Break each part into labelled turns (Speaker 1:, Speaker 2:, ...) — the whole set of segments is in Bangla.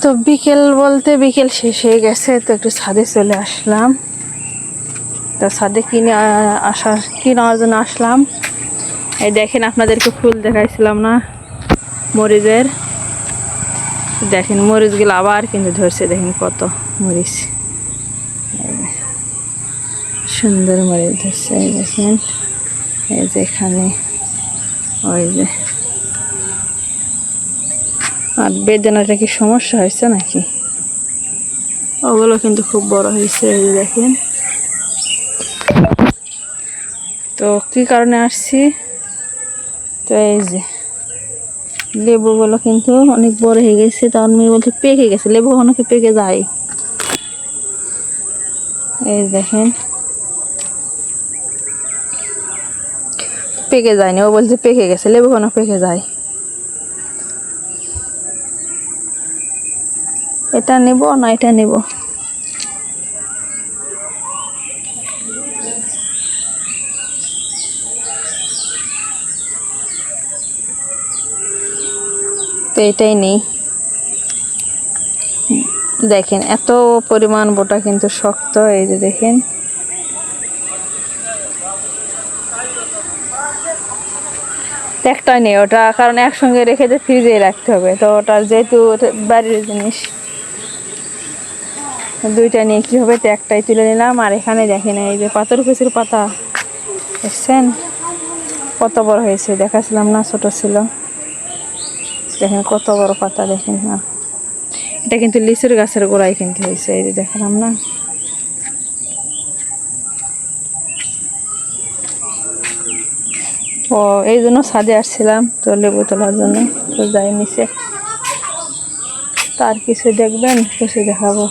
Speaker 1: তো বিকেল বলতে বিকেল শেষ হয়ে গেছে, তো একটু ছাদে চলে আসলাম। তো ছাদে নেওয়ার জন্য আসলাম। এই দেখেন, আপনাদেরকে ফুল দেখাইছিলাম না মরিচের, দেখেন মরিচগুলো আবার কিন্তু ধরছে, দেখেন কত মরিচ, সুন্দর মরিচ ধরছে। এই দেখেন, এই যে এখানে, ওই যে। আর বেদানাটা কি সমস্যা হয়েছে নাকি? ওগুলো কিন্তু খুব বড় হয়েছে, এই যে দেখেন। তো কি কারণে আসছি, তো এই যে লেবুগুলো কিন্তু অনেক বড় হয়ে গেছে, তার মেয়ে বলতে পেকে গেছে, লেবু অনেকে পেকে যায়। এই দেখেন, পেকে যায়নি, ও বলছে পেকে গেছে, লেবু কোনো পেকে যায়। এটা নেব না এটা নেব? তো এটাই নেই। দেখেন এত পরিমাণ বোটা কিন্তু শক্ত, এই যে দেখেন। একটাই নেই ওটা, কারণ একসঙ্গে রেখে যে ফ্রিজে রাখতে হবে, তো ওটার যেহেতু বাড়ির জিনিস, দুইটা নিয়ে কি হবে, তো একটাই তুলে নিলাম। আর এখানে দেখেন এই যে পাথরকুচির পাতা, দেখছেন কত বড় হয়েছে, দেখাছিলাম না ছোট ছিল, দেখেন কত বড় পাতা, দেখেন না। এটা কিন্তু লিচুর গাছের গোড়ায় কিন্তু হয়েছে, এই যে দেখালাম না। ও এই জন্য ছাদে আসছিলাম, তো লেবু তোলার জন্য, তো যাই নিচে। তার কিছু দেখবেন, কিছু দেখাবো।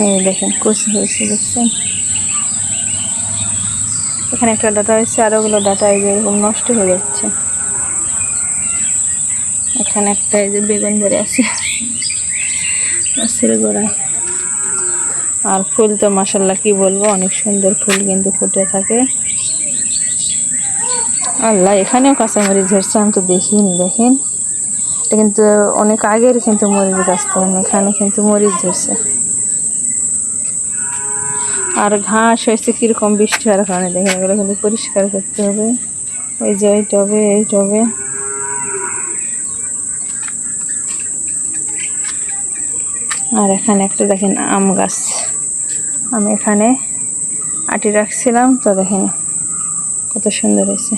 Speaker 1: এই দেখেন কচি হয়েছে, দেখছেন। এখানে একটা ডাটা হয়েছে, আর ওগুলো ডাটা এই যে এরকম নষ্ট হয়ে যাচ্ছে। এখানে একটা এই যে বেগুন ধরে আছে গাছের গোড়ায়। আর ফুল তো মাশাআল্লাহ কি বলবো, অনেক সুন্দর ফুল কিন্তু ফুটে থাকে। আল্লাহ, এখানেও কাঁচামরিচ ধরছে, আমি তো দেখিনি। দেখেন, এটা কিন্তু অনেক আগের কিন্তু মরিচ গাছ, এখানে কিন্তু মরিচ ধরছে। আর ঘাস হয়েছে কিরকম, বৃষ্টি হওয়ার কারণে, দেখেন এগুলো কিন্তু পরিষ্কার করতে হবে। ওই যে এই টবে, এই টবে। আর এখানে একটা দেখেন আম গাছ, আমি এখানে আটি রাখছিলাম, তো দেখেন কত সুন্দর হয়েছে।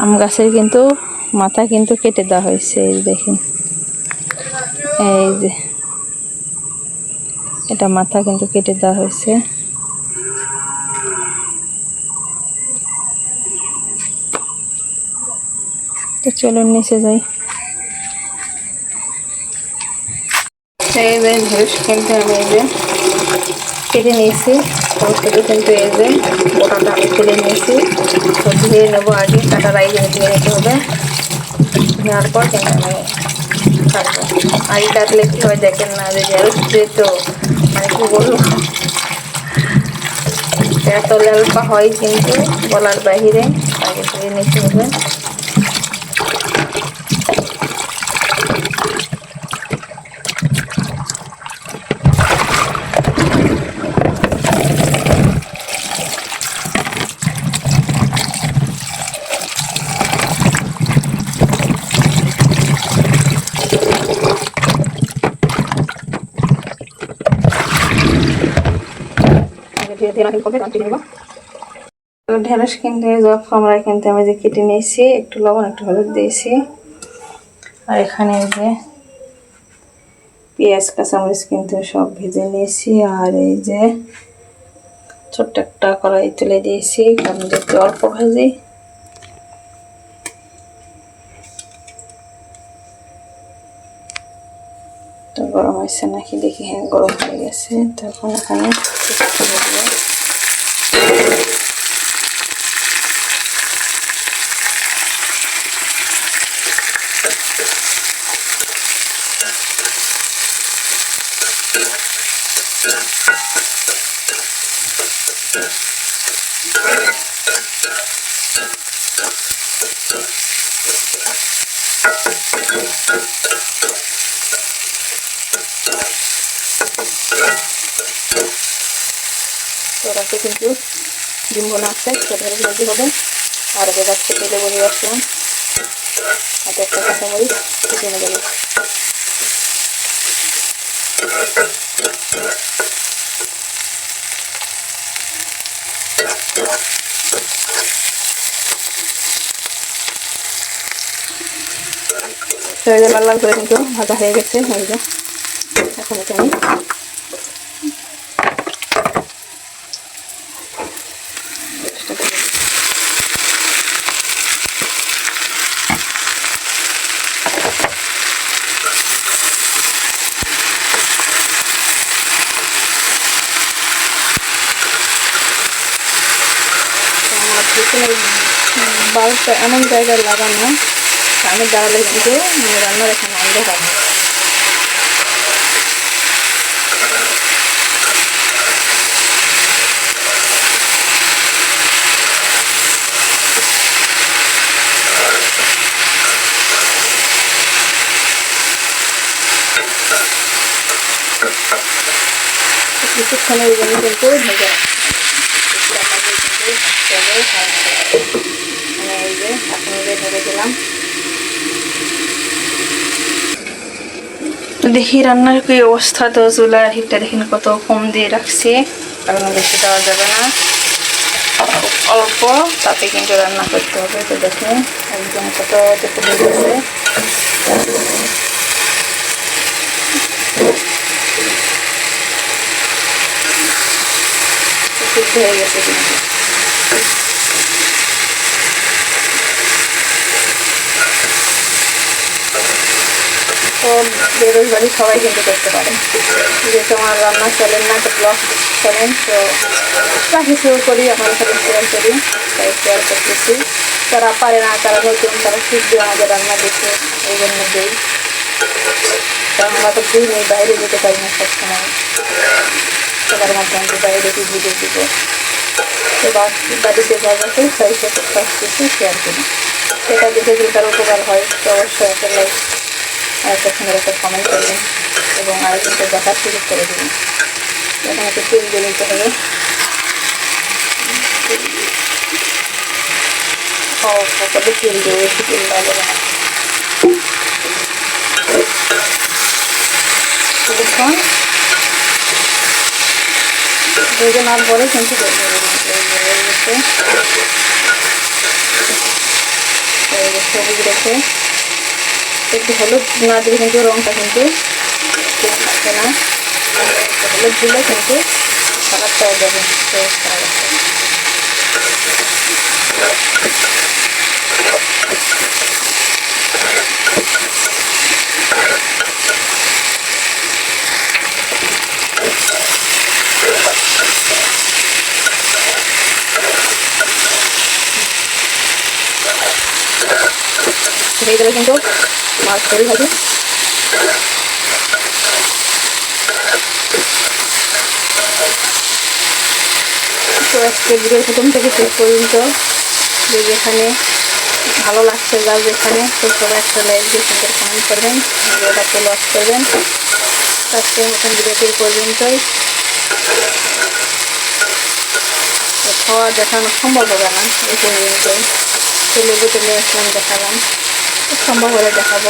Speaker 1: আম গাছের কিন্তু মাথা কিন্তু কেটে দেওয়া হয়েছে, এই দেখেন, এই যে এটা মাথা কিন্তু কেটে দেওয়া হয়েছে। তো চলুন নিচে যাই। এই যে ঢেঁড়স কিন্তু আমি এই যে কেটে নিয়েছি, কিন্তু এই যে বোটাটা আমি তুলে নিয়েছি, তো ধুয়ে নেবো আগে, কাটার আগে ধুয়ে নিতে হবে। নেওয়ার পর কিন্তু আমি কাটবো। আগে কাটলে কি হয় দেখেন না, যে ঢেঁড়স তো মানে কি বলবো, এত লালপা হয় কিন্তু বলার বাহিরে। আগে ধুয়ে নিতে হবে। ঢেঁড়স কিন্তু আমরা কিন্তু আমি যে কেটে নিয়েছি, একটু লবণ একটু হলুদ দিয়েছি। আর এখানে যে পেঁয়াজ কাঁচামরিচ কিন্তু সব ভেজে নিয়েছি। আর এই যে ছোট্ট একটা কড়াই তুলে দিয়েছি, কারণ যেহেতু অল্প ভাজি। তো গরম হয়েছে নাকি দেখি, হ্যাঁ গরম হয়ে গেছে। তখন এখানে রাতে কিন্তু ডিম বোনা আছে, সেটা ভাজি হবে। আর এদের কাছে তেলে বনিয়ে আসলাম, হাতে একটা কাঁচামরিচ কেটে নেবে। লাল লাল করে কিন্তু ভাজা হয়ে গেছে। এখন এটা আমি বাল্বটা এমন জায়গায় লাগানো, আমি দাঁড়ালে কিন্তু রান্নার এখানে অন্ধকার। কিছুক্ষণের জন্য কিন্তু ভেজে এই যে এখন ভেজে দিলাম। দেখি রান্নার কি অবস্থা। তো চুলার হিটটা দেখেন কত কম দিয়ে রাখছি, কারণ বেশি দেওয়া যাবে না, অল্প তাতে কিন্তু রান্না করতে হবে। তো দেখেন একদম কত হয়ে গেছে। সিদ্ধ হয়ে গেছে কিন্তু। তো বেরোজ বাড়ি সবাই কিন্তু করতে পারে, যেহেতু আমার রান্না চ্যানেল না, তো ব্লগ চ্যানেল, তো রাখি শুরু করি, আমার সাথে শেয়ার করি, তাই শেয়ার করতেছি। যারা পারে না, তারা নতুন, তারা শিখবে আমাদের রান্না দেখে, এই জন্য দিই। কারণ আমরা তো দিই নেই, বাইরে যেতে পারি না সবসময়, সবার মাধ্যমে বাইরে কি ভিডিও দিব। তো বাড়িতে যাওয়াতে তাই সে করতে আসতেছি, শেয়ার করি। সেটা দেখে যদি তার উপকার হয় তো অবশ্যই একটা লাইক আর একটা সুন্দর একটা কমেন্ট করবেন এবং আরেকজনকে দেখার সুযোগ করে দেবেন। এখন একটু তেল দিয়ে নিতে হবে। কবে তেল দিয়ে, বেশি তেল লাগবে না। কিছুক্ষণ ভেজে নেওয়ার পরে কিন্তু সবুজ রেখে একটু হলুদ না দিলে কিন্তু রঙটা কিন্তু থাকে না। হলুদ দিলে কিন্তু খারাপটা যাবে, হয়ে গেলে কিন্তু মাছ তৈরি হবে। তো আজকে ভিডিওর প্রথম থেকে শেষ পর্যন্ত যেখানে ভালো লাগছে যার যেখানে, তো সবাই একটা লাইক দিয়ে সুন্দর কমেন্ট করবেন, ভিডিওটাকে লস করবেন। আজকের মতন ভিডিওটি পর্যন্তই। খাওয়া দেখানো সম্ভব হবে না এই পর্যন্তই। তো লেবু চলে আসলাম, দেখালাম, সম্ভব হলে দেখাবো।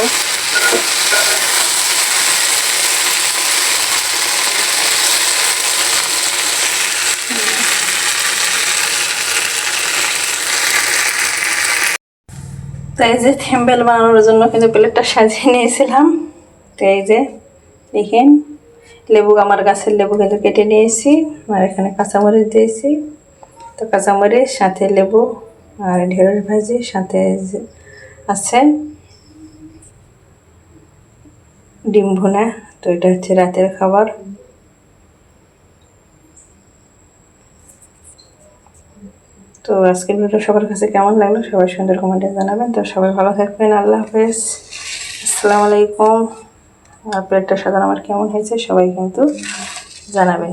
Speaker 1: তো এই যে থ্যাম্বেল বানানোর জন্য কিন্তু প্লেটটা সাজিয়ে নিয়েছিলাম। তো এই যে দেখেন লেবু, আমার গাছের লেবু কিন্তু কেটে নিয়েছি, আর এখানে কাঁচামরিচ দিয়েছি। তো কাঁচামরিচ সাথে লেবু আর ঢেঁড়স ভাজি, সাথে আছে ডিম ভুনা। তো এটা হচ্ছে রাতের খাবার। তো আজকের ভিডিওটা সবার কাছে কেমন লাগলো সবাই সুন্দর কমেন্টে জানাবেন। তো সবাই ভালো থাকবেন, আল্লাহ হাফেজ, আসসালামু আলাইকুম। আর প্লেটটা সাজানো আমার কেমন হয়েছে সবাই কিন্তু জানাবেন।